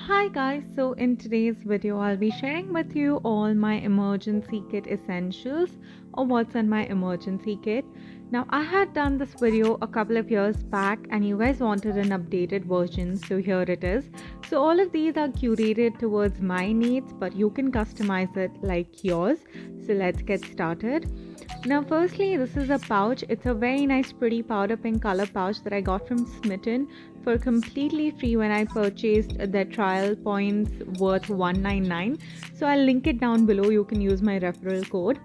Hi guys, so in today's video I'll be sharing with you all my emergency kit essentials or what's in my emergency kit. Now I had done this video a couple of years back and you guys wanted an updated version, so here it is. So all of these are curated towards my needs, but you can customize it like yours. So let's get started. Now firstly, this is a pouch. It's a very nice pretty powder pink color pouch that I got from Smitten for completely free when I purchased the trial points worth 199. So I'll link it down below. You can use my referral code.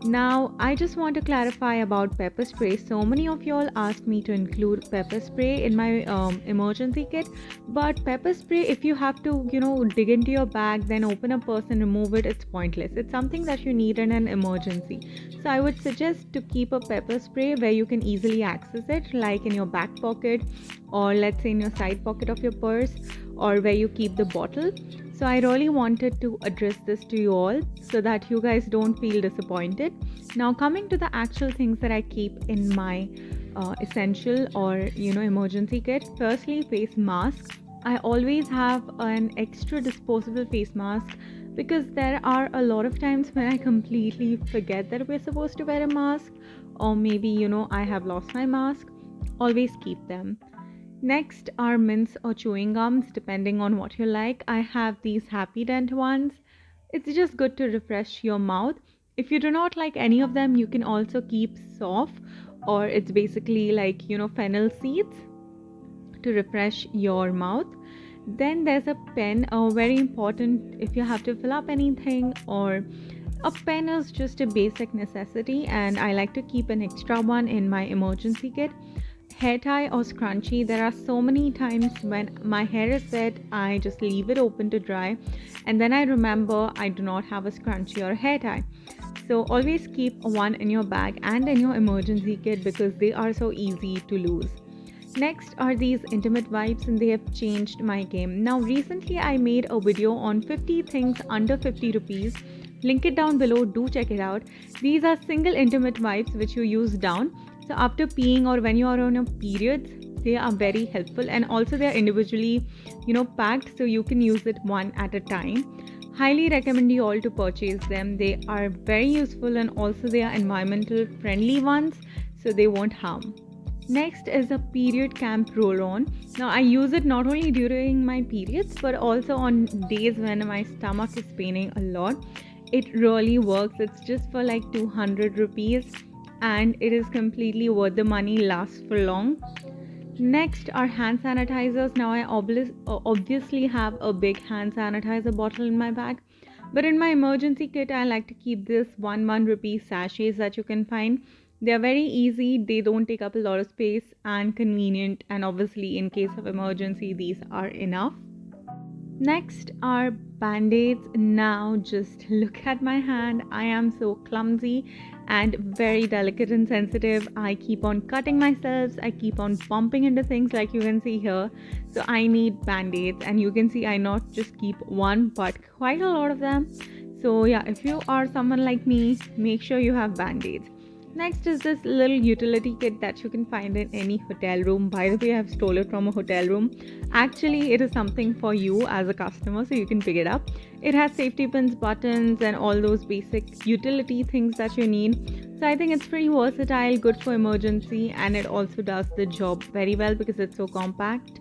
Now, I just want to clarify about pepper spray. So many of y'all asked me to include pepper spray in my emergency kit, but pepper spray, if you have to, dig into your bag, then open a purse and remove it, it's pointless. It's something that you need in an emergency. So I would suggest to keep a pepper spray where you can easily access it, like in your back pocket, or let's say in your side pocket of your purse, or where you keep the bottle. So I really wanted to address this to you all so that you guys don't feel disappointed. Now coming to the actual things that I keep in my essential or emergency kit. Firstly, face mask. I always have an extra disposable face mask because there are a lot of times when I completely forget that we're supposed to wear a mask, or maybe I have lost my mask. Always keep them. Next are mints or chewing gums, depending on what you like. I have these Happy Dent ones. It's just good to refresh your mouth. If you do not like any of them, you can also keep soft, or it's basically like, fennel seeds to refresh your mouth. Then there's a pen, very important if you have to fill up anything, or a pen is just a basic necessity, and I like to keep an extra one in my emergency kit. Hair tie or scrunchie. There are so many times when my hair is wet, I just leave it open to dry, and then I remember I do not have a scrunchie or a hair tie. So always keep one in your bag and in your emergency kit because they are so easy to lose. Next are these intimate wipes, and they have changed my game. Now recently I made a video on 50 things under 50 rupees. Link it down below, do check it out. These are single intimate wipes which you use down. So after peeing or when you are on your periods, they are very helpful, and also they are individually, packed, so you can use it one at a time. Highly recommend you all to purchase them. They are very useful, and also they are environmental friendly ones, so they won't harm. Next is a period camp roll-on. Now I use it not only during my periods but also on days when my stomach is paining a lot. It really works. It's just for like 200 rupees and it is completely worth the money, lasts for long. Next are hand sanitizers. Now I obviously have a big hand sanitizer bottle in my bag, but in my emergency kit I like to keep this 1 rupee sachets that you can find. They are very easy, they don't take up a lot of space and convenient, and obviously in case of emergency these are enough. Next are band-aids. Now just look at my hand. I am so clumsy and very delicate and sensitive. I keep on cutting myself. I keep on bumping into things like you can see here. So I need band-aids, and you can see I not just keep one but quite a lot of them. So yeah, if you are someone like me, make sure you have band-aids. Next is this little utility kit that you can find in any hotel room. By the way, I have stole it from a hotel room. Actually, it is something for you as a customer, so you can pick it up. It has safety pins, buttons, and all those basic utility things that you need. So I think it's pretty versatile, good for emergency, and it also does the job very well because it's so compact.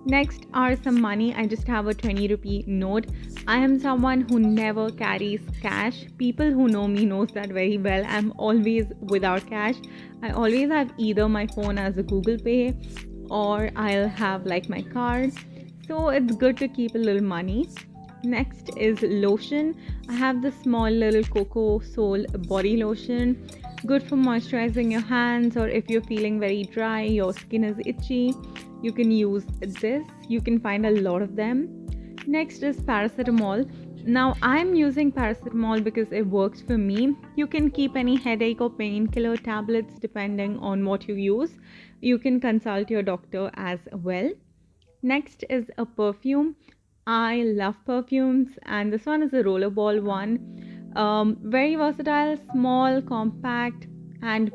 Next are some money. I just have a 20 rupee note. I am someone who never carries cash. People who know me knows that very well. I'm always without cash. I always have either my phone as a Google Pay, or I'll have like my card. So it's good to keep a little money. Next is lotion. I have the small little Coco Soul body lotion. Good for moisturizing your hands, or if you're feeling very dry, your skin is itchy, you can use this. You can find a lot of them. Next is paracetamol. Now I'm using paracetamol because it works for me. You can keep any headache or painkiller tablets depending on what you use. You can consult your doctor as well. Next is a perfume. I love perfumes, and this one is a rollerball one. Very versatile, small, compact, and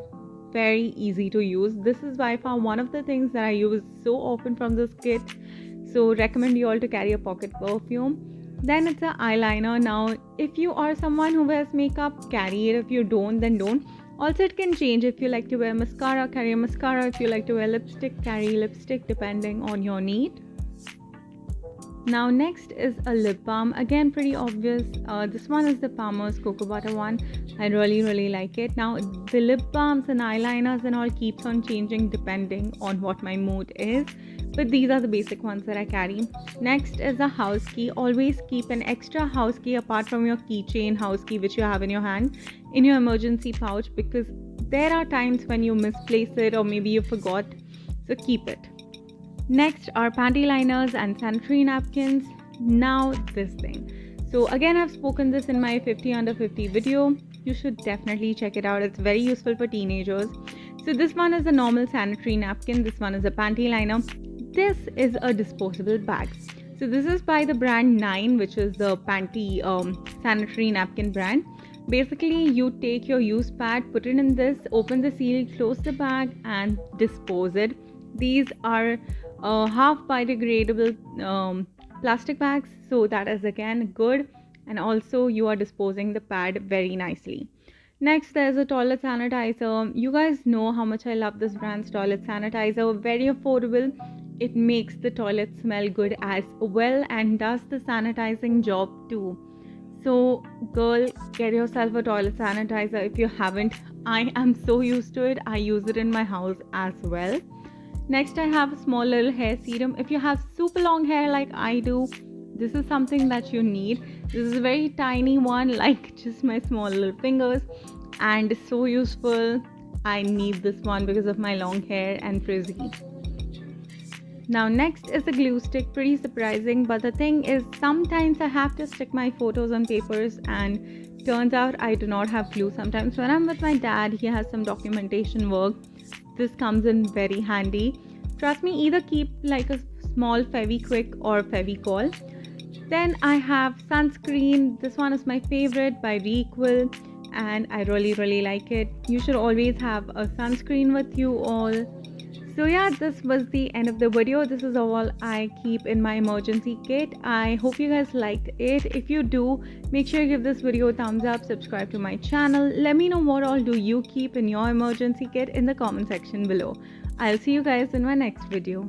very easy to use. This is by far one of the things that I use so often from this kit. so recommend you all to carry a pocket perfume. Then it's an eyeliner. Now if you are someone who wears makeup, carry it. If you don't, then don't. Also, it can change. If you like to wear mascara, carry a mascara. If you like to wear lipstick, carry lipstick, depending on your need. Now next is a lip balm. Again, pretty obvious. This one is the Palmer's Cocoa Butter one. I really like it. Now the lip balms and eyeliners and all keeps on changing depending on what my mood is, but these are the basic ones that I carry. Next is a house key. Always keep an extra house key apart from your keychain house key which you have in your hand in your emergency pouch, because there are times when you misplace it or maybe you forgot, so keep it. Next are panty liners and sanitary napkins. Now this thing. So again, I've spoken this in my 50 under 50 video. You should definitely check it out. It's very useful for teenagers. So this one is a normal sanitary napkin. This one is a panty liner. This is a disposable bag. So this is by the brand 9, which is the panty sanitary napkin brand. Basically, you take your used pad, put it in this, open the seal, close the bag and dispose it. These are half biodegradable plastic bags, so that is again good, and also you are disposing the pad very nicely. Next, there's a toilet sanitizer. You guys know how much I love this brand's toilet sanitizer. Very affordable. It makes the toilet smell good as well and does the sanitizing job too. So girl, get yourself a toilet sanitizer if you haven't. I am so used to it. I use it in my house as well. Next, I have a small little hair serum. If you have super long hair like I do, this is something that you need. This is a very tiny one, like just my small little fingers, and so useful. I need this one because of my long hair and frizzy. Now next is a glue stick. Pretty surprising, but the thing is sometimes I have to stick my photos on papers and turns out I do not have glue sometimes. When I'm with my dad, he has some documentation work. This comes in very handy. Trust me, either keep like a small Fevikwik or Fevicol. Then I have sunscreen. This one is my favorite by Requel and I really like it. You should always have a sunscreen with you all. So yeah, this was the end of the video. This is all I keep in my emergency kit. I hope you guys liked it. If you do, make sure you give this video a thumbs up, subscribe to my channel. Let me know what all do you keep in your emergency kit in the comment section below. I'll see you guys in my next video.